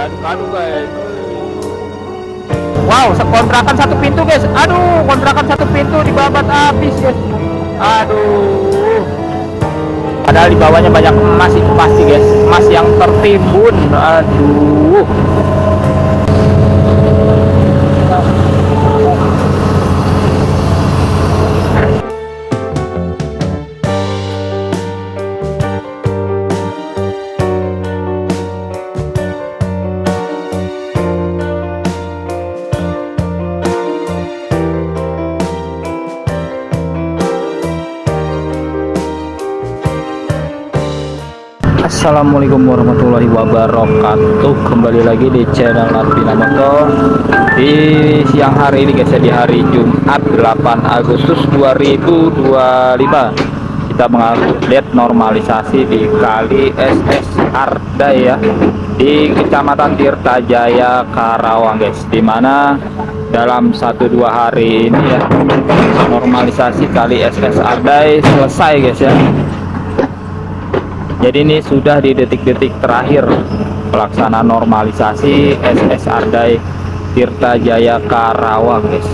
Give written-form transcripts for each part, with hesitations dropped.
diaduk-aduk guys. Wow, kontrakan satu pintu guys. Aduh, kontrakan satu pintu dibabat habis guys. Aduh. Padahal di bawahnya banyak emas itu pasti guys. Emas yang tertimbun. Aduh. Assalamualaikum warahmatullahi wabarakatuh. Kembali lagi di channel Arvina Motor. Di siang hari ini guys ya, di hari Jumat 8 Agustus 2025, kita mengupdate normalisasi di Kali SS Ardai ya, di Kecamatan Tirtajaya, Karawang guys, dimana dalam 1-2 hari ini ya, normalisasi Kali SS Ardai selesai guys ya. Jadi ini sudah di detik-detik terakhir pelaksanaan normalisasi SS Ardai Tirtajaya Karawang guys.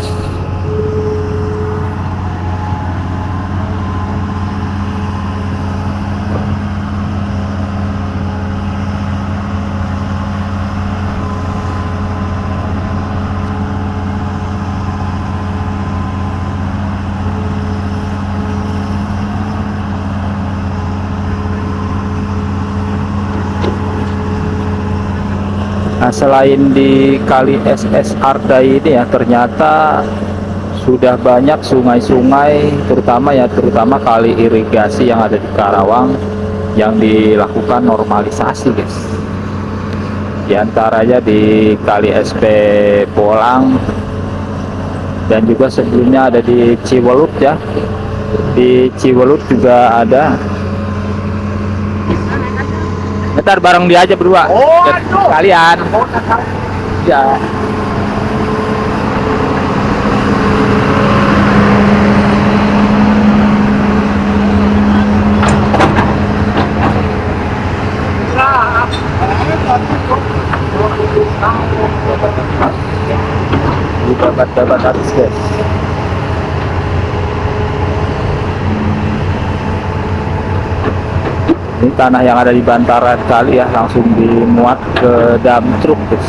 Nah, selain di Kali SS Ardai ini ya, ternyata sudah banyak sungai-sungai, terutama kali irigasi yang ada di Karawang yang dilakukan normalisasi guys. Di antaranya di Kali SP Polang, dan juga sebelumnya ada di Ciwelut ya. Di Ciwelut juga ada. Ntar bareng dia aja berdua. Oh, kalian. Ya. Dapat habis guys. Ini tanah yang ada di bantaran kali ya, langsung dimuat ke dam truk guys.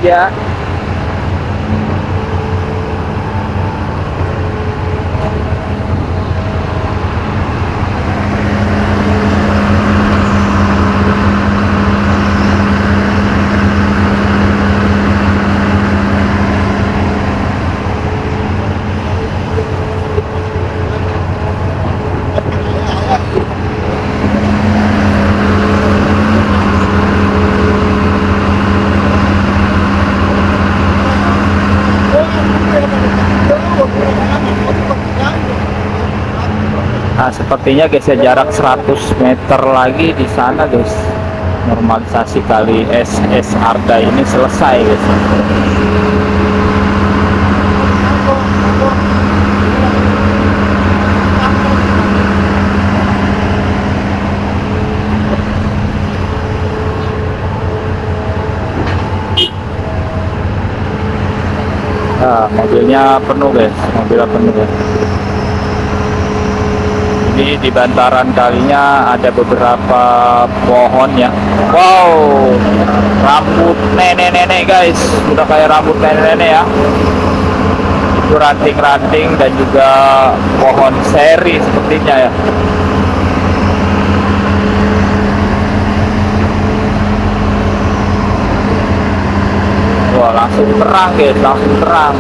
Ya. Nah, sepertinya guys ya, jarak 100 meter lagi di sana guys, normalisasi Kali SS Ardai ini selesai guys. Nah, mobilnya penuh guys, mobilnya penuh guys. Ini di bantaran kalinya ada beberapa pohon ya. Wow, rambut nenek-nenek guys, udah kayak rambut nenek-nenek ya. Itu ranting-ranting dan juga pohon seri sepertinya ya. Wah, langsung terang guys, langsung terang.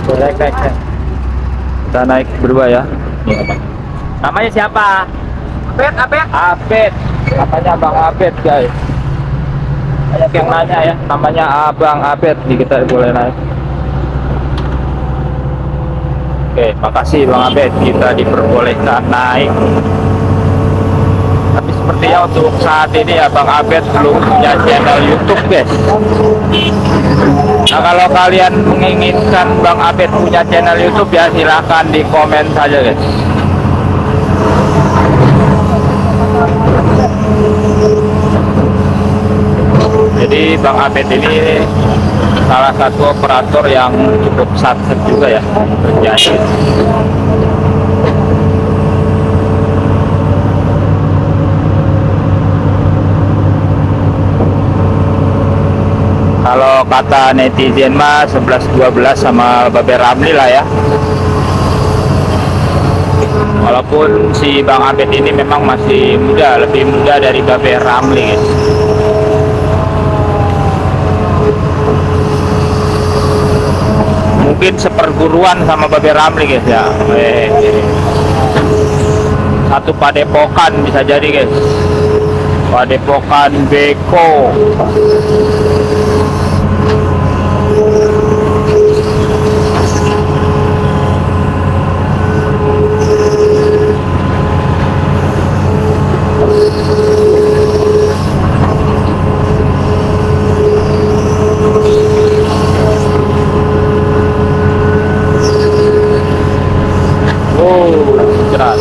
Boleh naik. Kita naik berdua ya. Namanya siapa? Abed. Namanya Bang Abed guys. Banyak yang nanya ya, namanya Abang Abed. Nih kita boleh naik. Oke, makasih Bang Abed, kita diperbolehkan naik. Tapi sepertinya untuk saat ini ya Bang Abed belum punya channel YouTube guys. Nah kalau kalian menginginkan Bang Abed punya channel YouTube ya silahkan di komen saja guys. Jadi Bang Abed ini salah satu operator yang cukup sukses juga ya kerjanya. Kalau kata netizen mah 11-12 sama Babe Ramli lah ya. Walaupun si Bang Abed ini memang masih muda, lebih muda dari Babe Ramli guys. Mungkin seperguruan sama Babe Ramli guys ya. Satu padepokan bisa jadi guys. Padepokan Beko. Jelas.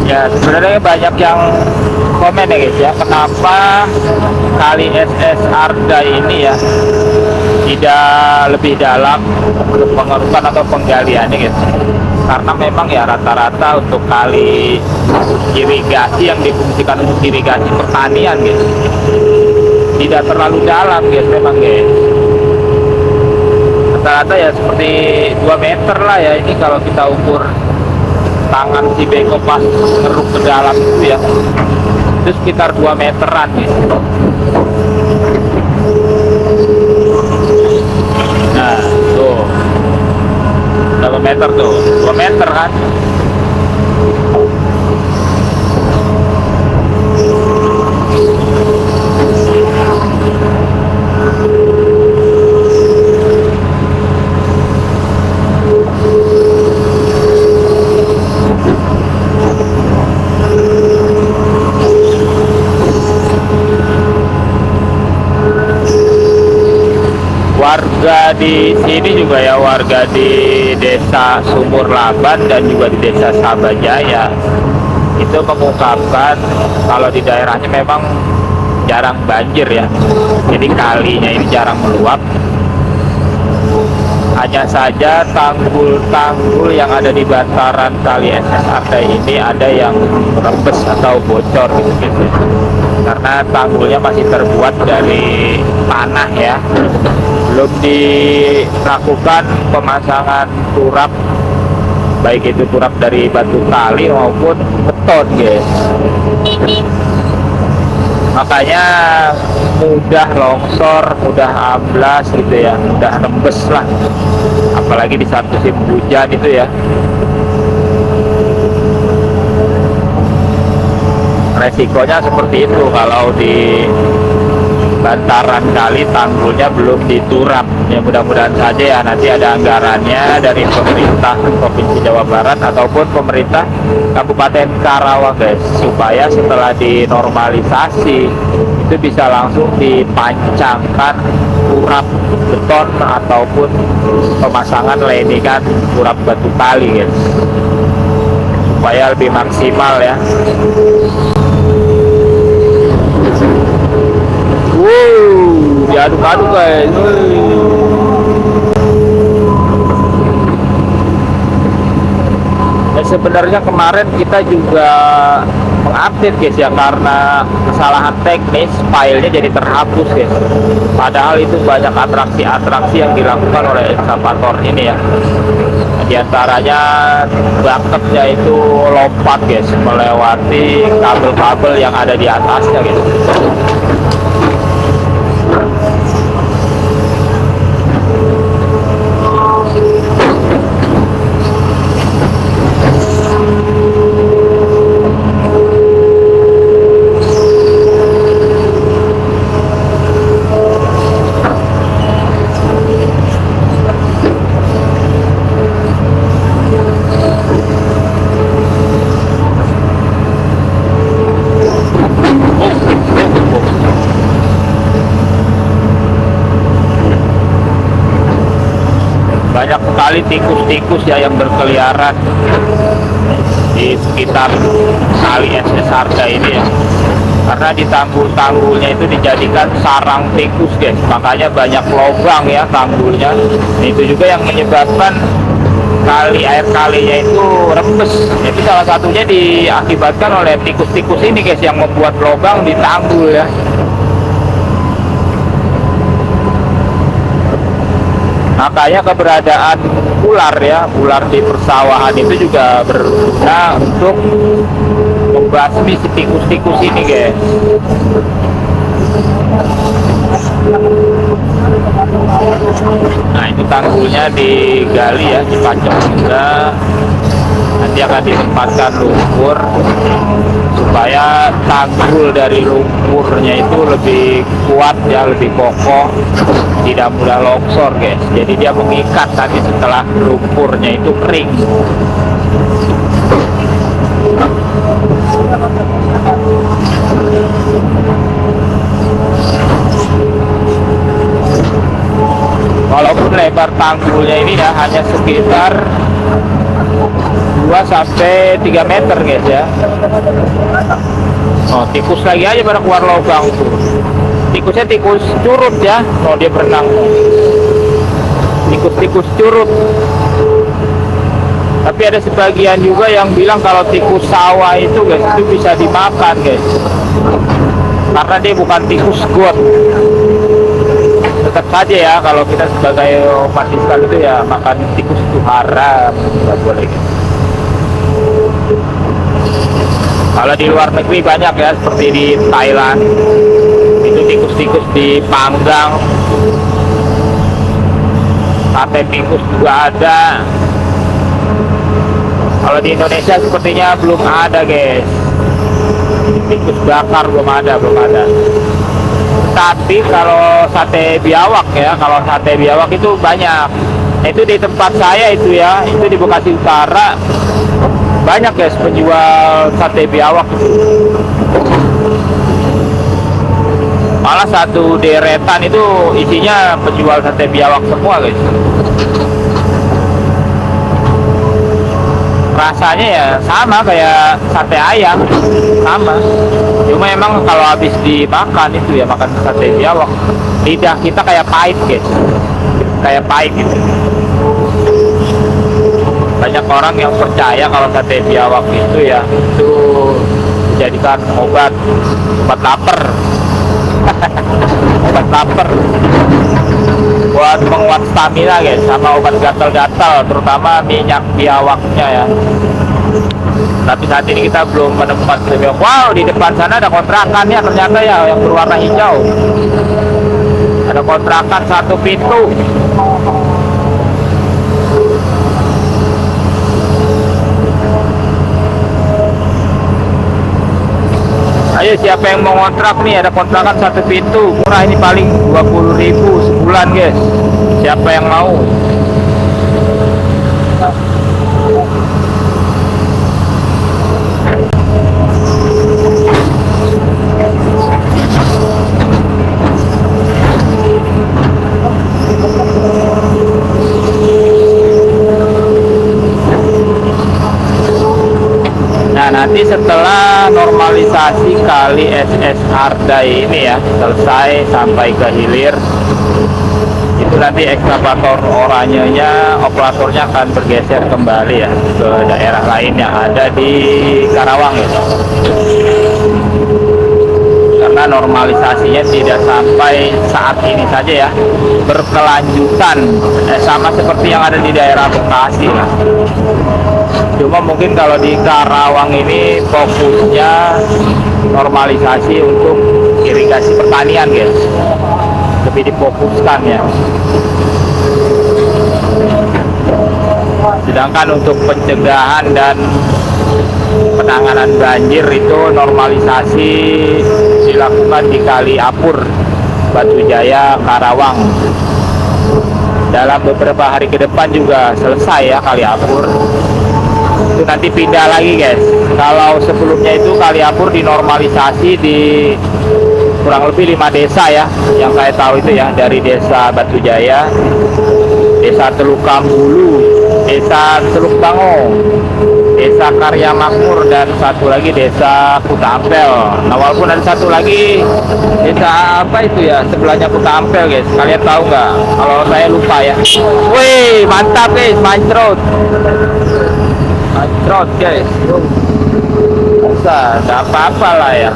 Ya sebenarnya banyak yang komen ya guys ya, kenapa kali SS Arda ini ya tidak lebih dalam untuk pengerukan atau penggalian ya guys. Karena memang ya rata-rata untuk kali irigasi yang difungsikan untuk irigasi pertanian guys tidak terlalu dalam guys memang guys. Rata-rata ya seperti 2 meter lah ya, ini kalau kita ukur tangan si Beko pas ngeruk ke dalam itu ya, itu sekitar 2 meteran guys. Nah tuh berapa meter tuh, 2 meter kan. Warga di sini juga ya, warga di Desa Sumur Laban dan juga di Desa Sabajaya itu mengungkapkan kalau di daerahnya memang jarang banjir ya, jadi kalinya ini jarang meluap. Hanya saja tanggul-tanggul yang ada di bantaran kali SS Arda ini ada yang rembes atau bocor gitu. Karena tanggulnya masih terbuat dari tanah ya, belum dilakukan pemasangan turap, baik itu turap dari batu kali maupun beton guys. Makanya mudah longsor, mudah amblas gitu ya, mudah rembes lah, apalagi di saat musim hujan itu ya. Resikonya seperti itu kalau di bantaran kali tanggulnya belum diturap. Ya mudah-mudahan saja ya nanti ada anggarannya dari pemerintah Provinsi Jawa Barat ataupun pemerintah Kabupaten Karawang guys, supaya setelah dinormalisasi itu bisa langsung dipancangkan turap beton ataupun pemasangan landingan turap batu kali guys, supaya lebih maksimal ya. Diaduk-aduk guys. Dan sebenarnya kemarin kita juga mengupdate guys ya, karena kesalahan teknis filenya jadi terhapus guys. Padahal itu banyak atraksi-atraksi yang dilakukan oleh ekskavator ini ya. Di antaranya bucketnya itu lompat guys, melewati kabel-kabel yang ada di atasnya gitu. Banyak sekali tikus-tikus ya yang berkeliaran di sekitar kali SS Harda ini ya, karena di tanggul-tanggulnya itu dijadikan sarang tikus guys, makanya banyak lubang ya tanggulnya. Itu juga yang menyebabkan air kalinya itu rembes. Itu salah satunya diakibatkan oleh tikus-tikus ini guys, yang membuat lubang di tanggul ya. Makanya keberadaan ular ya, ular di persawahan itu juga berguna untuk membasmi si tikus-tikus ini guys. Nah itu tanggulnya digali ya, dipacok juga. Nanti akan ditempatkan lumpur supaya tanggul dari lumpurnya itu lebih kuat ya, lebih kokoh, tidak mudah longsor guys. Jadi dia mengikat nanti setelah lumpurnya itu kering. Walaupun lebar tanggulnya ini ya hanya sekitar 2 sampai 3 meter guys ya. Oh, tikus lagi aja pada keluar lubang tuh. Tikusnya tikus curut ya. Oh, dia berenang. Tikus-tikus curut. Tapi ada sebagian juga yang bilang kalau tikus sawah itu guys, itu bisa dimakan guys, karena dia bukan tikus got. Tetap saja ya, kalau kita sebagai umat Islam itu ya makan tikus itu haram, nggak boleh guys. Kalau di luar negeri banyak ya, seperti di Thailand itu tikus-tikus dipanggang, sate tikus juga ada. Kalau di Indonesia sepertinya belum ada guys, tikus bakar belum ada. Tapi kalau sate biawak ya, kalau sate biawak itu banyak. Itu di tempat saya itu ya, itu di Bekasi Utara banyak guys penjual sate biawak. Malah satu deretan itu isinya penjual sate biawak semua guys. Rasanya ya sama kayak sate ayam, sama. Cuma emang kalau habis dimakan itu ya, makan sate biawak, lidah kita kayak pahit guys, kayak pahit gitu. Banyak orang yang percaya kalau sate biawak itu ya, itu dijadikan obat lapar. Obat lapar, buat menguat stamina guys, sama obat gatal-gatal, terutama minyak biawaknya ya. Tapi saat ini kita belum menemukan biawak. Wow, di depan sana ada kontrakannya ternyata ya, yang berwarna hijau. Ada kontrakan 1 pintu. Ayo siapa yang mau kontrak nih, ada kontrakan 1 pintu murah ini, paling 20.000 sebulan guys. Siapa yang mau? Nah nanti setelah normalisasi kali SS Harda ini ya selesai sampai ke hilir, itu itu nanti ekskavator oranyenya operatornya akan bergeser kembali ya ke daerah lain yang ada di Karawang ya, karena normalisasinya tidak sampai saat ini saja ya, berkelanjutan sama seperti yang ada di daerah Bekasi lah. Cuma mungkin kalau di Karawang ini fokusnya normalisasi untuk irigasi pertanian guys, lebih difokuskan ya. Sedangkan untuk pencegahan dan penanganan banjir itu normalisasi dilakukan di Kali Apur, Batu Jaya, Karawang. Dalam beberapa hari ke depan juga selesai ya Kali Apur. Itu nanti pindah lagi guys. Kalau sebelumnya itu Kali Apur dinormalisasi di kurang lebih 5 desa ya, yang saya tahu itu ya, dari desa Batu Jaya, desa Teluk Kambulu, desa Teluk Bango, desa Karya Makmur, dan satu lagi desa Kuta Ampel. Nah walaupun ada satu lagi desa apa itu ya sebelahnya Kuta Ampel guys, kalian tahu nggak? Kalau saya lupa ya. Wih mantap guys, mancrot guys, bisa nggak apa-apa lah ya.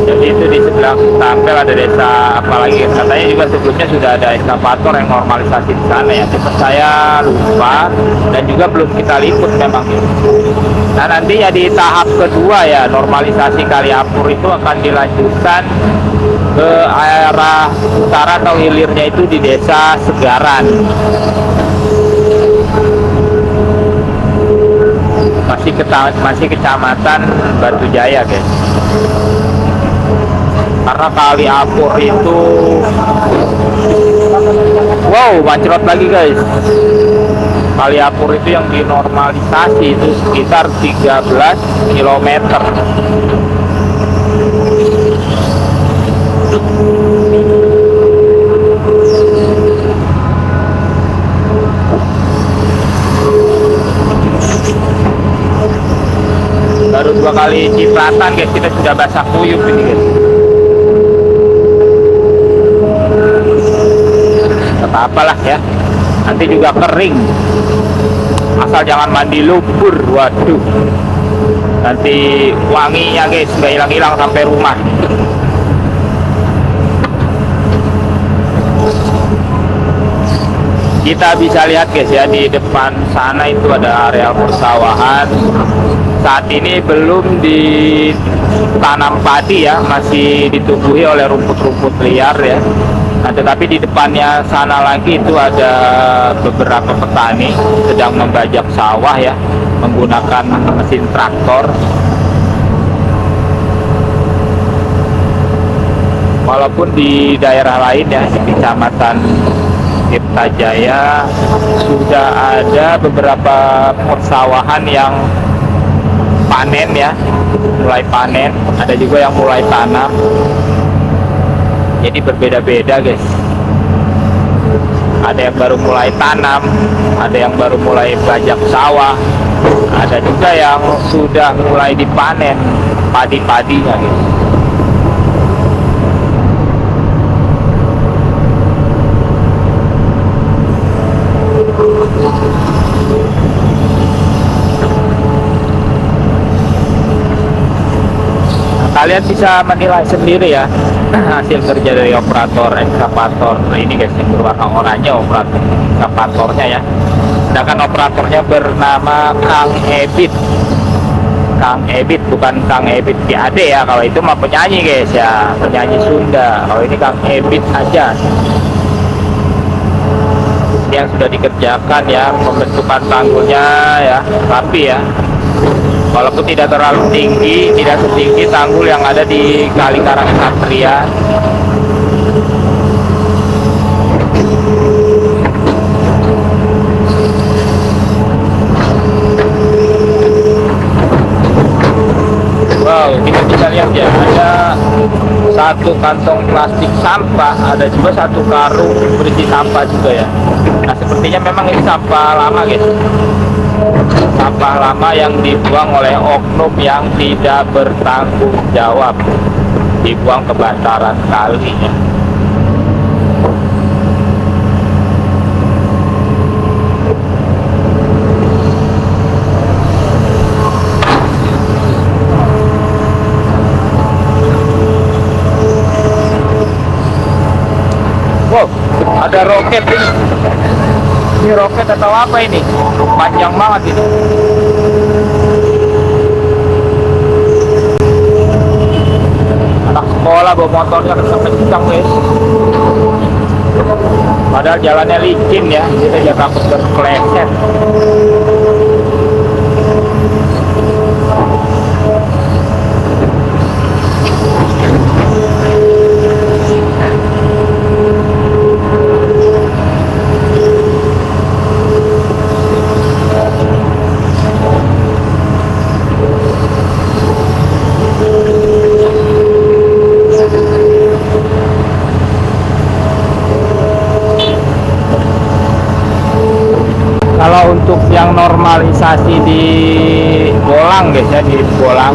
Jadi itu di sebelah Tampel ada desa apalagi, katanya juga sebelumnya sudah ada ekskavator yang normalisasi di sana ya, cuma saya lupa dan juga belum kita liput memang. Nah nantinya di tahap kedua ya, normalisasi Kali Apur itu akan dilanjutkan ke arah utara atau hilirnya itu di desa Segaran, masih kecamatan Batu Jaya guys. Karena Kali Apur itu wow mancrot lagi guys. Kali Apur itu yang dinormalisasi itu sekitar 13 km. Baru 2 kali cipratan guys, kita sudah basah kuyup ini guys. Apalah ya, nanti juga kering, asal jangan mandi lumpur. Waduh, nanti wanginya guys nggak hilang-hilang sampai rumah. Kita bisa lihat guys ya, di depan sana itu ada area persawahan. Saat ini belum ditanam padi ya, masih ditumbuhi oleh rumput-rumput liar ya. Nah, tetapi di depannya sana lagi itu ada beberapa petani sedang membajak sawah ya, menggunakan mesin traktor. Walaupun di daerah lain ya, di Kecamatan Tirta Jaya sudah ada beberapa persawahan yang panen ya, mulai panen, ada juga yang mulai tanam. Jadi berbeda-beda guys, ada yang baru mulai tanam, ada yang baru mulai bajak sawah, ada juga yang sudah mulai dipanen padi-padinya guys. Kalian bisa menilai sendiri ya hasil kerja dari operator ekskavator ini guys, yang berwarna oranye operator ekskavatornya ya. Sedangkan operatornya bernama Kang Ebit. Kang Ebit, bukan Kang Ebit PAD ya, kalau itu mah penyanyi guys ya, penyanyi Sunda. Kalau ini Kang Ebit aja. Yang sudah dikerjakan ya, pembentukan tanggulnya ya rapi ya. Walaupun tidak terlalu tinggi, tidak setinggi tanggul yang ada di Kali Karangkatria. Wow, kita bisa lihat ya, ada satu kantong plastik sampah, ada juga satu karung berisi sampah juga ya. Nah, sepertinya memang ini sampah lama guys. Sampah lama yang dibuang oleh oknum yang tidak bertanggung jawab. dibuang ke bantaran kali ya. Wow, ada roket ini. Ini roket atau apa ini? Panjang banget ini. Anak sekolah bawa motornya kencang-kencang guys. Padahal jalannya licin ya, kita jangan takut terpeleset. Kalau untuk yang normalisasi di Bolang guys ya, di Bolang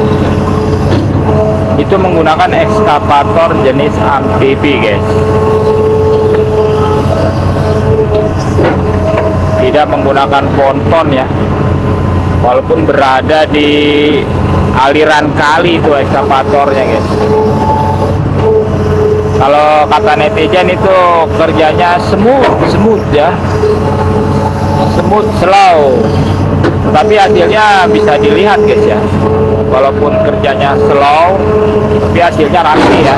itu menggunakan ekskavator jenis amfibi guys, tidak menggunakan ponton ya, walaupun berada di aliran kali itu ekskavatornya guys. Kalau kata netizen itu kerjanya smooth ya, smooth slow, tapi hasilnya bisa dilihat guys ya, walaupun kerjanya slow tapi hasilnya rapi ya.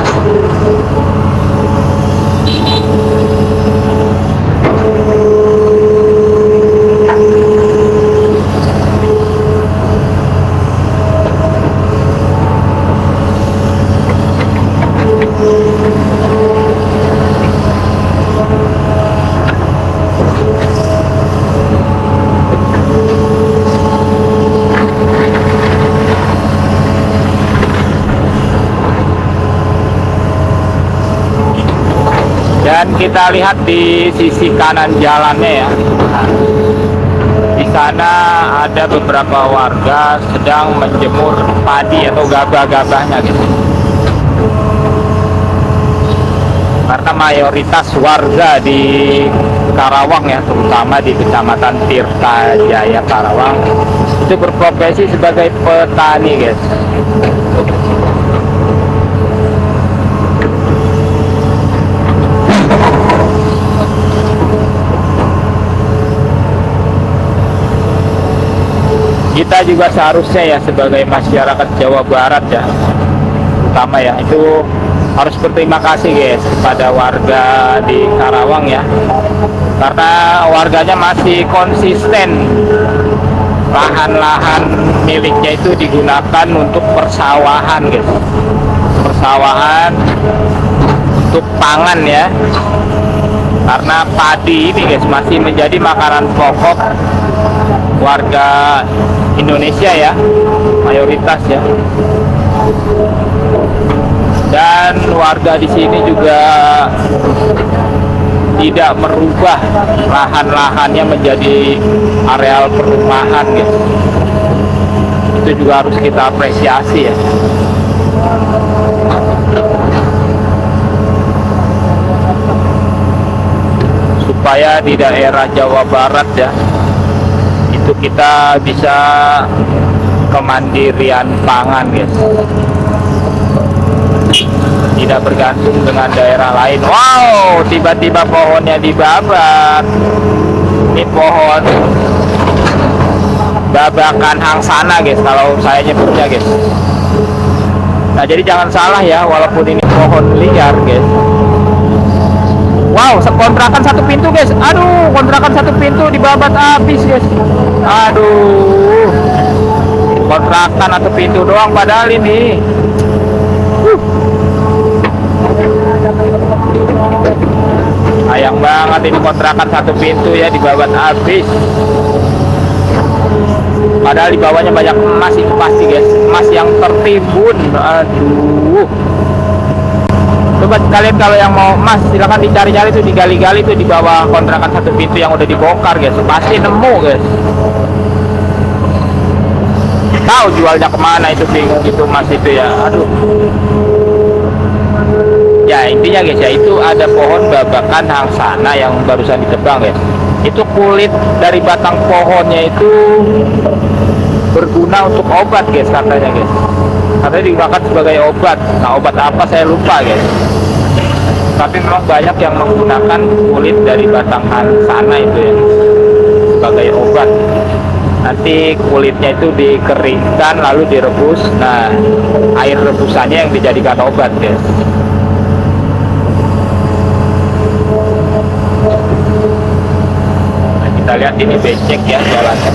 Dan kita lihat di sisi kanan jalannya ya, di sana ada beberapa warga sedang menjemur padi atau gabah-gabahnya gitu. Karena mayoritas warga di Karawang ya, terutama di Kecamatan Tirta Jaya Karawang, itu berprofesi sebagai petani guys. Kita juga seharusnya ya sebagai masyarakat Jawa Barat ya, terutama ya, itu harus berterima kasih guys kepada warga di Karawang ya, karena warganya masih konsisten. Lahan-lahan miliknya itu digunakan untuk persawahan guys, persawahan untuk pangan ya, karena padi ini guys masih menjadi makanan pokok warga Indonesia ya, mayoritas ya. Dan warga di sini juga tidak merubah lahan-lahannya menjadi areal perumahan guys. Itu juga harus kita apresiasi ya. Supaya di daerah Jawa Barat ya, itu kita bisa kemandirian pangan guys, tidak bergantung dengan daerah lain. Wow, tiba-tiba pohonnya dibabat. Ini pohon babakan hangsana guys kalau saya nyebutnya guys. Nah jadi jangan salah ya, walaupun ini pohon liar guys. Wow, kontrakan satu pintu guys. Aduh, kontrakan satu pintu dibabat habis guys. Aduh, kontrakan satu pintu doang padahal ini. Sayang banget ini kontrakan satu pintu ya, dibabat habis. Padahal di bawahnya banyak emas itu pasti guys, emas yang tertimbun. Aduh. Coba kalian kalau yang mau emas silahkan dicari-cari tuh, digali-gali tuh di bawah kontrakan satu pintu yang udah dibongkar guys, pasti nemu guys. Tahu jualnya kemana itu, bingung gitu emas itu ya. Aduh. intinya guys ya, itu ada pohon babakan hangsana yang barusan ditebang guys. Itu kulit dari batang pohonnya itu berguna untuk obat guys, katanya guys. Katanya digunakan sebagai obat. Nah, obat apa saya lupa guys, tapi memang banyak yang menggunakan kulit dari batang hangsana itu ya sebagai obat. Nanti kulitnya itu dikeringkan lalu direbus. Nah, air rebusannya yang dijadikan obat guys. Nah, kita lihat ini becek ya jalannya.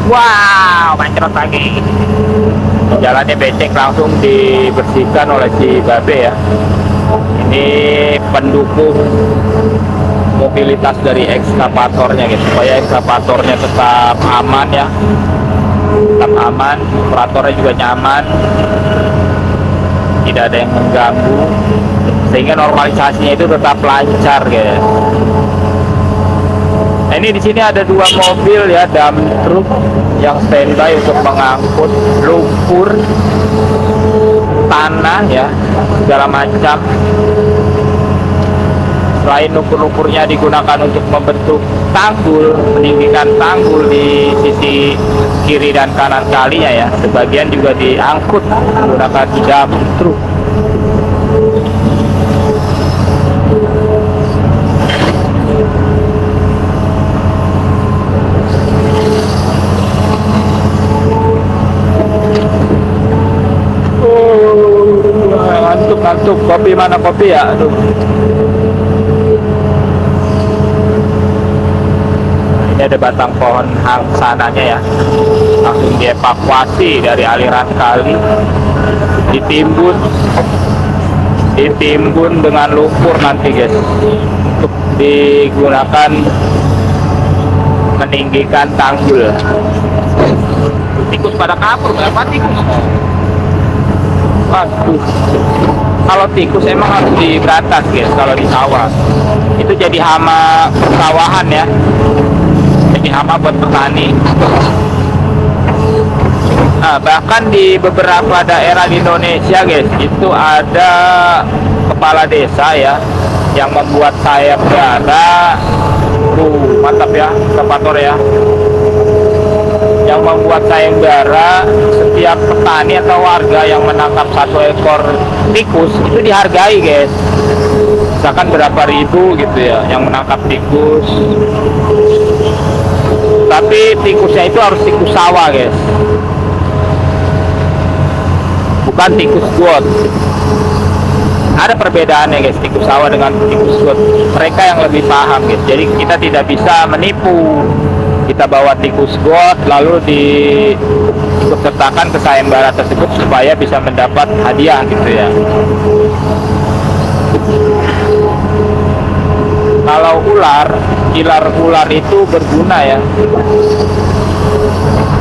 Wow, mancrot lagi. Jalannya becek, langsung dibersihkan oleh si babe ya. Ini pendukung mobilitas dari ekskavatornya guys, supaya ekskavatornya tetap aman ya, tetap aman, operatornya juga nyaman, tidak ada yang mengganggu, sehingga normalisasinya itu tetap lancar guys. Nah, ini di sini ada dua mobil ya, dump truck yang standby untuk mengangkut lumpur, tanah ya, segala macam. Selain lumpur-lumpurnya digunakan untuk membentuk tanggul, meninggikan tanggul di sisi kiri dan kanan kalinya ya, sebagian juga diangkut menggunakan dump truck. Ngantuk, kopi mana kopi ya? Aduh. Ini ada batang pohon hangsananya ya, langsung dievakuasi dari aliran kali, ditimbun dengan lumpur nanti guys, untuk digunakan meninggikan tanggul. Tikus pada kabur, berapa tikus? Waduh, kalau tikus emang harus diberantas guys kalau di sawah. Itu jadi hama persawahan ya, jadi hama buat petani. Nah, bahkan di beberapa daerah di Indonesia guys, itu ada kepala desa ya yang membuat sayembara. Mantap ya, ekskavator ya, yang membuat sayembara. Setiap petani atau warga yang menangkap satu ekor tikus itu dihargai guys, misalkan berapa ribu gitu ya yang menangkap tikus. Tapi tikusnya itu harus tikus sawah guys, bukan tikus got. Ada perbedaannya guys, tikus sawah dengan tikus got, mereka yang lebih paham guys. Jadi kita tidak bisa menipu, kita bawa tikus got lalu diikutsertakan ke sayembara tersebut supaya bisa mendapat hadiah gitu ya. Kalau kilar ular itu berguna ya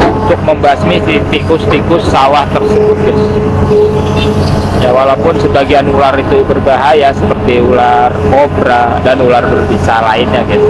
untuk membasmi si tikus-tikus sawah tersebut guys. Ya, walaupun sebagian ular itu berbahaya seperti ular kobra dan ular berbisa lainnya guys.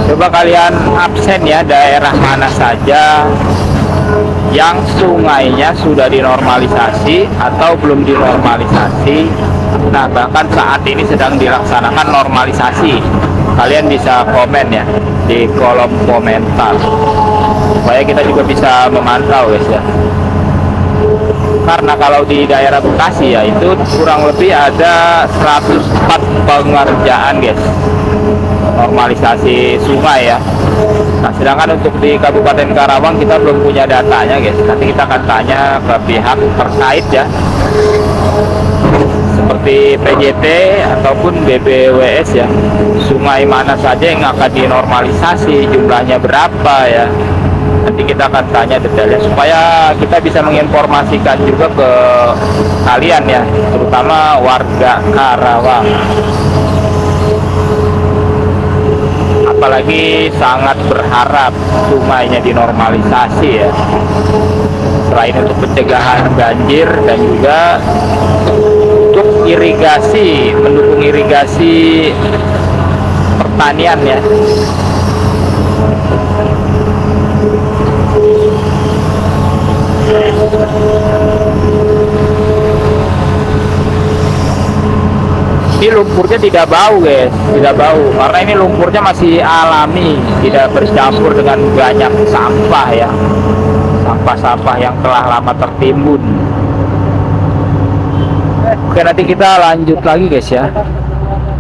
Coba kalian absen ya daerah mana saja yang sungainya sudah dinormalisasi atau belum dinormalisasi. Nah, bahkan saat ini sedang dilaksanakan normalisasi. Kalian bisa komen ya di kolom komentar supaya kita juga bisa memantau guys ya. Karena kalau di daerah Bekasi ya itu kurang lebih ada 104 pengerjaan guys. normalisasi sungai ya. Nah, sedangkan untuk di Kabupaten Karawang kita belum punya datanya guys. Nanti kita akan tanya ke pihak terkait ya, seperti PJT ataupun BBWS ya, sungai mana saja yang akan dinormalisasi, jumlahnya berapa ya. Nanti kita akan tanya detailnya supaya kita bisa menginformasikan juga ke kalian ya, terutama warga Karawang. Apalagi sangat berharap sungainya dinormalisasi ya, selain untuk pencegahan banjir dan juga untuk irigasi, mendukung irigasi pertanian ya. Ini lumpurnya tidak bau guys, tidak bau karena ini lumpurnya masih alami, tidak bercampur dengan banyak sampah ya, sampah-sampah yang telah lama tertimbun. Oke, nanti kita lanjut lagi guys ya,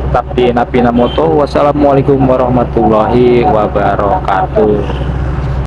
tetap di Napina Moto. Wassalamualaikum warahmatullahi wabarakatuh.